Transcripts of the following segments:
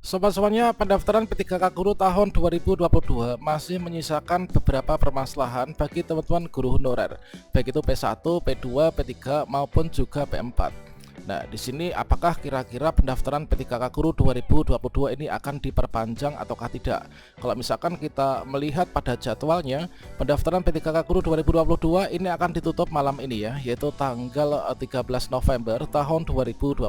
Sobat-sobatnya, pendaftaran P3K Guru tahun 2022 masih menyisakan beberapa permasalahan bagi teman-teman guru honorer, baik itu P1, P2, P3 maupun juga P4. Nah, di sini apakah kira-kira pendaftaran P3K Guru 2022 ini akan diperpanjang ataukah tidak? Kalau misalkan kita melihat pada jadwalnya, pendaftaran P3K Guru 2022 ini akan ditutup malam ini ya, yaitu tanggal 13 November tahun 2022.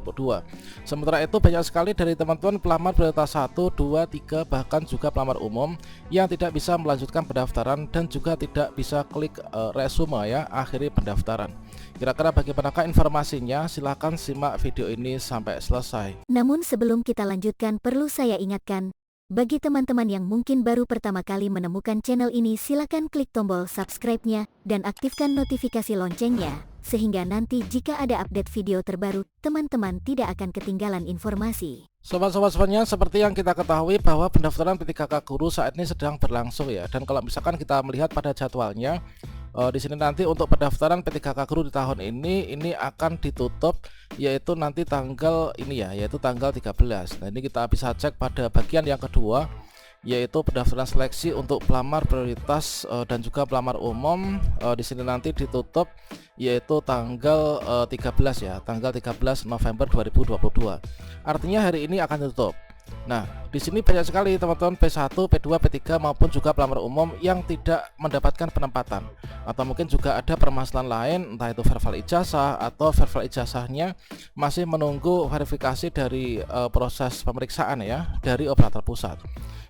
Sementara itu banyak sekali dari teman-teman pelamar prioritas 1, 2, 3 bahkan juga pelamar umum yang tidak bisa melanjutkan pendaftaran dan juga tidak bisa klik resume ya, akhiri pendaftaran. Kira-kira bagaimanakah informasinya? Silahkan simak video ini sampai selesai. Namun sebelum kita lanjutkan, perlu saya ingatkan, bagi teman-teman yang mungkin baru pertama kali menemukan channel ini, silakan klik tombol subscribe-nya dan aktifkan notifikasi loncengnya, sehingga nanti jika ada update video terbaru, teman-teman tidak akan ketinggalan informasi. Sobat-sobatnya, seperti yang kita ketahui bahwa pendaftaran P3K Guru saat ini sedang berlangsung ya. Dan kalau misalkan kita melihat pada jadwalnya, di sini nanti untuk pendaftaran P3K Guru di tahun ini akan ditutup yaitu nanti tanggal ini ya, yaitu tanggal 13. Nah, ini kita bisa cek pada bagian yang kedua, yaitu pendaftaran seleksi untuk pelamar prioritas dan juga pelamar umum. Di sini nanti ditutup yaitu tanggal 13 ya, tanggal 13 November 2022. Artinya hari ini akan ditutup. Nah, di sini banyak sekali teman-teman P1, P2, P3 maupun juga pelamar umum yang tidak mendapatkan penempatan, atau mungkin juga ada permasalahan lain, entah itu verbal ijazah atau verbal ijazahnya masih menunggu verifikasi dari proses pemeriksaan ya dari operator pusat.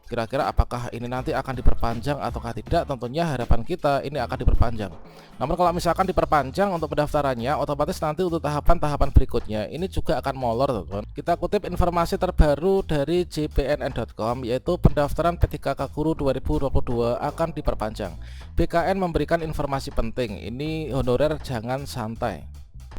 Kira-kira apakah ini nanti akan diperpanjang ataukah tidak? Tentunya harapan kita ini akan diperpanjang. Namun kalau misalkan diperpanjang untuk pendaftarannya, otomatis nanti untuk tahapan-tahapan berikutnya ini juga akan molor, teman-teman. Kita kutip informasi terbaru dari jpnn.com, yaitu pendaftaran P3K Guru 2022 akan diperpanjang. BKN memberikan informasi penting, ini honorer jangan santai.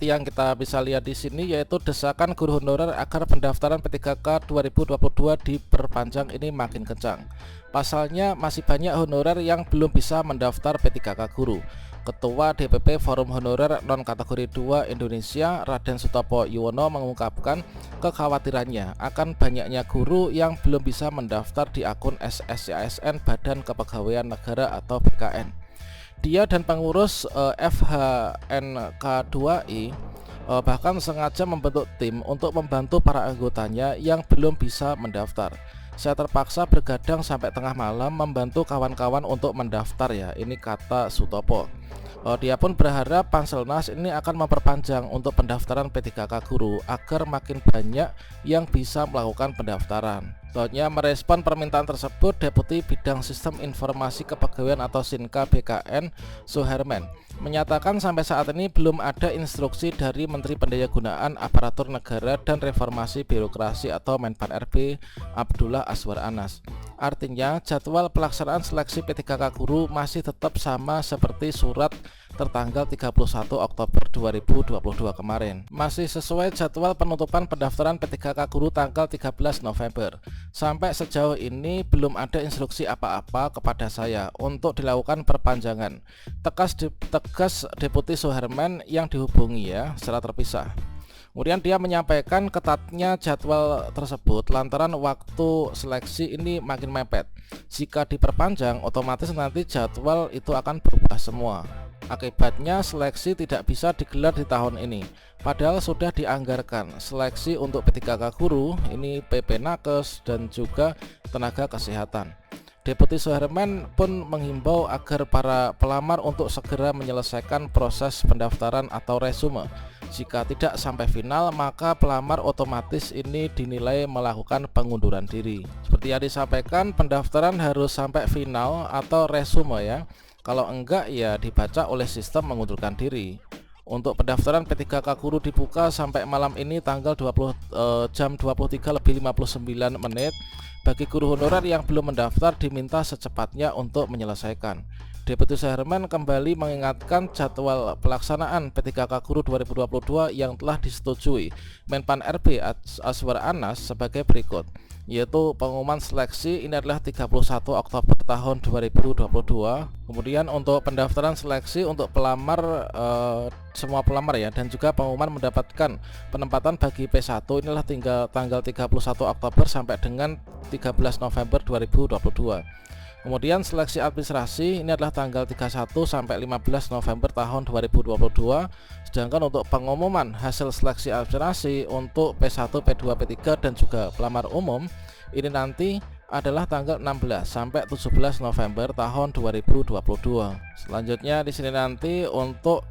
Yang kita bisa lihat di sini yaitu desakan guru honorer agar pendaftaran P3K 2022 diperpanjang ini makin kencang. Pasalnya masih banyak honorer yang belum bisa mendaftar P3K Guru. Ketua DPP Forum Honorer Non Kategori 2 Indonesia, Raden Sutopo Yuwono, mengungkapkan kekhawatirannya akan banyaknya guru yang belum bisa mendaftar di akun SSCASN Badan Kepegawaian Negara atau BKN. Dia dan pengurus FHNK2I bahkan sengaja membentuk tim untuk membantu para anggotanya yang belum bisa mendaftar. Saya terpaksa bergadang sampai tengah malam membantu kawan-kawan untuk mendaftar ya, ini kata Sutopo. Dia pun berharap Panselnas ini akan memperpanjang untuk pendaftaran P3K Guru agar makin banyak yang bisa melakukan pendaftaran. Soalnya merespon permintaan tersebut, Deputi Bidang Sistem Informasi Kepegawaian atau SINKA BKN Suherman menyatakan sampai saat ini belum ada instruksi dari Menteri Pendayagunaan Aparatur Negara dan Reformasi Birokrasi atau Menpan RB Abdullah Azwar Anas. Artinya jadwal pelaksanaan seleksi P3K Guru masih tetap sama seperti surat tertanggal 31 Oktober 2022 kemarin. Masih sesuai jadwal penutupan pendaftaran P3K Guru tanggal 13 November. Sampai sejauh ini belum ada instruksi apa-apa kepada saya untuk dilakukan perpanjangan. Tegas Deputi Suherman yang dihubungi ya secara terpisah. Kemudian dia menyampaikan ketatnya jadwal tersebut lantaran waktu seleksi ini makin mepet. Jika diperpanjang, otomatis nanti jadwal itu akan berubah semua. Akibatnya seleksi tidak bisa digelar di tahun ini. Padahal sudah dianggarkan seleksi untuk P3K Guru, ini PP Nakes dan juga tenaga kesehatan. Deputi Suherman pun menghimbau agar para pelamar untuk segera menyelesaikan proses pendaftaran atau resume. Jika tidak sampai final, maka pelamar otomatis ini dinilai melakukan pengunduran diri. Seperti yang disampaikan, pendaftaran harus sampai final atau resume ya. Kalau enggak ya dibaca oleh sistem mengundurkan diri. Untuk pendaftaran P3K Guru dibuka sampai malam ini tanggal 20 jam 23:59. Bagi guru honorer yang belum mendaftar diminta secepatnya untuk menyelesaikan. Deputi Suherman kembali mengingatkan jadwal pelaksanaan P3K Guru 2022 yang telah disetujui Menpan RB Azwar Anas sebagai berikut. yaitu pengumuman seleksi ini adalah 31 Oktober tahun 2022. Kemudian untuk pendaftaran seleksi untuk pelamar semua pelamar ya, dan juga pengumuman mendapatkan penempatan bagi P1 inilah tanggal 31 Oktober sampai dengan 13 November 2022. Kemudian seleksi administrasi ini adalah tanggal 31 sampai 15 November tahun 2022. Sedangkan untuk pengumuman hasil seleksi administrasi untuk P1, P2, P3 dan juga pelamar umum ini nanti adalah tanggal 16 sampai 17 November tahun 2022. Selanjutnya di sini nanti untuk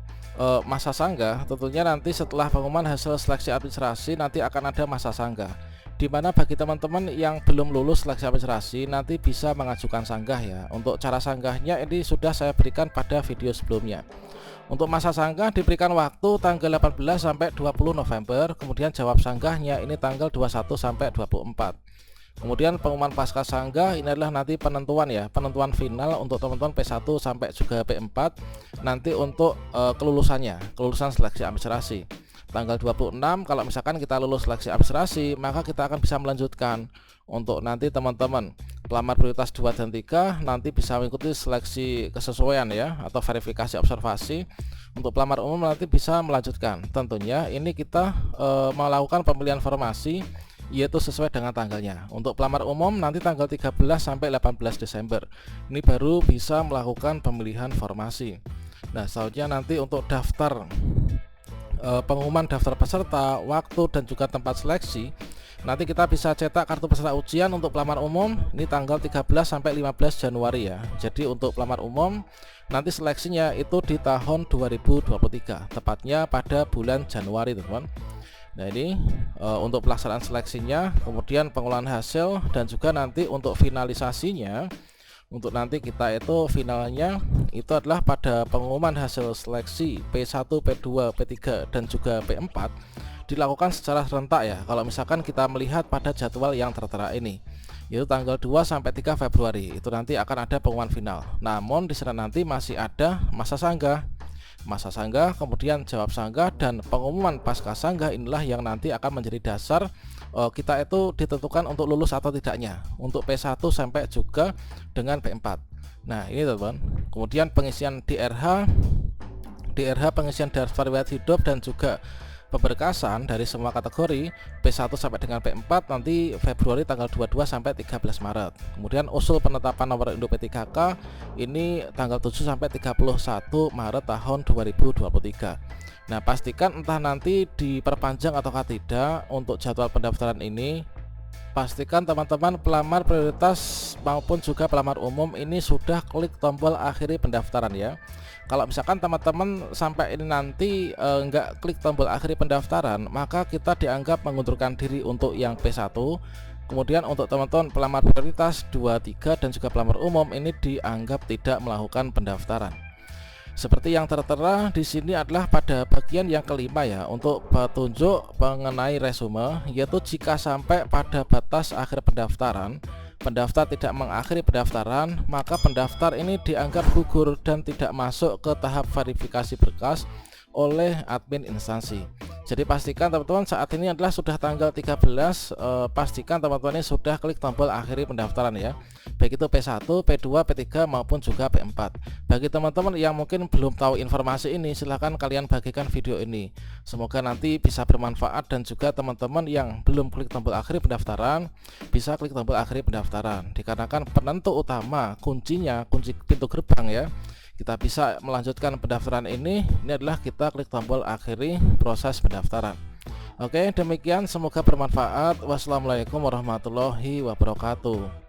masa sanggah, tentunya nanti setelah pengumuman hasil seleksi administrasi nanti akan ada masa sanggah, di mana bagi teman-teman yang belum lulus seleksi administrasi nanti bisa mengajukan sanggah ya. Untuk cara sanggahnya ini sudah saya berikan pada video sebelumnya. Untuk masa sanggah diberikan waktu tanggal 18 sampai 20 November, kemudian jawab sanggahnya ini tanggal 21 sampai 24. Kemudian pengumuman pasca sanggah ini adalah nanti penentuan ya, penentuan final untuk teman-teman P1 sampai juga P4 nanti untuk kelulusan seleksi administrasi. Tanggal 26 kalau misalkan kita lulus seleksi administrasi, maka kita akan bisa melanjutkan untuk nanti teman-teman pelamar prioritas 2 dan 3 nanti bisa mengikuti seleksi kesesuaian ya atau verifikasi observasi. Untuk pelamar umum nanti bisa melanjutkan. Tentunya ini kita melakukan pemilihan formasi yaitu sesuai dengan tanggalnya. Untuk pelamar umum nanti tanggal 13 sampai 18 Desember ini baru bisa melakukan pemilihan formasi. Nah, selanjutnya nanti untuk daftar pengumuman daftar peserta, waktu dan juga tempat seleksi nanti kita bisa cetak kartu peserta ujian untuk pelamar umum ini tanggal 13 sampai 15 Januari ya. Jadi untuk pelamar umum nanti seleksinya itu di tahun 2023, tepatnya pada bulan Januari teman-teman. Nah ini untuk pelaksanaan seleksinya, kemudian pengolahan hasil dan juga nanti untuk finalisasinya. Untuk nanti kita itu finalnya itu adalah pada pengumuman hasil seleksi P1, P2, P3 dan juga P4 dilakukan secara serentak ya. Kalau misalkan kita melihat pada jadwal yang tertera ini, yaitu tanggal 2 sampai 3 Februari itu nanti akan ada pengumuman final. Namun di sana nanti masih ada masa sanggah, kemudian jawab sanggah dan pengumuman pasca sanggah inilah yang nanti akan menjadi dasar kita itu ditentukan untuk lulus atau tidaknya untuk P1 sampai juga dengan P4. Nah ini teman-teman. Kemudian pengisian DRH pengisian daftar riwayat hidup dan juga pemberkasan dari semua kategori P1 sampai dengan P4 nanti Februari tanggal 22 sampai 13 Maret. Kemudian usul penetapan nomor induk P3K ini tanggal 7 sampai 31 Maret tahun 2023. Nah, pastikan entah nanti diperpanjang ataukah tidak untuk jadwal pendaftaran ini. Pastikan teman-teman pelamar prioritas maupun juga pelamar umum ini sudah klik tombol akhiri pendaftaran ya. Kalau misalkan teman-teman sampai ini nanti enggak klik tombol akhiri pendaftaran, maka kita dianggap mengundurkan diri untuk yang P1. Kemudian untuk teman-teman pelamar prioritas 2, 3 dan juga pelamar umum ini dianggap tidak melakukan pendaftaran. Seperti yang tertera di sini adalah pada bagian yang kelima ya, untuk petunjuk mengenai resume, yaitu jika sampai pada batas akhir pendaftaran, pendaftar tidak mengakhiri pendaftaran, maka pendaftar ini dianggap gugur dan tidak masuk ke tahap verifikasi berkas oleh admin instansi. Jadi pastikan teman-teman saat ini adalah sudah tanggal 13, pastikan teman-teman ini sudah klik tombol akhiri pendaftaran ya, baik itu P1, P2, P3 maupun juga P4. Bagi teman-teman yang mungkin belum tahu informasi ini, silahkan kalian bagikan video ini. Semoga nanti bisa bermanfaat dan juga teman-teman yang belum klik tombol akhiri pendaftaran bisa klik tombol akhiri pendaftaran, dikarenakan penentu utama kunci pintu gerbang ya, kita bisa melanjutkan pendaftaran ini adalah kita klik tombol akhiri proses pendaftaran. Oke, demikian, semoga bermanfaat. Wassalamualaikum warahmatullahi wabarakatuh.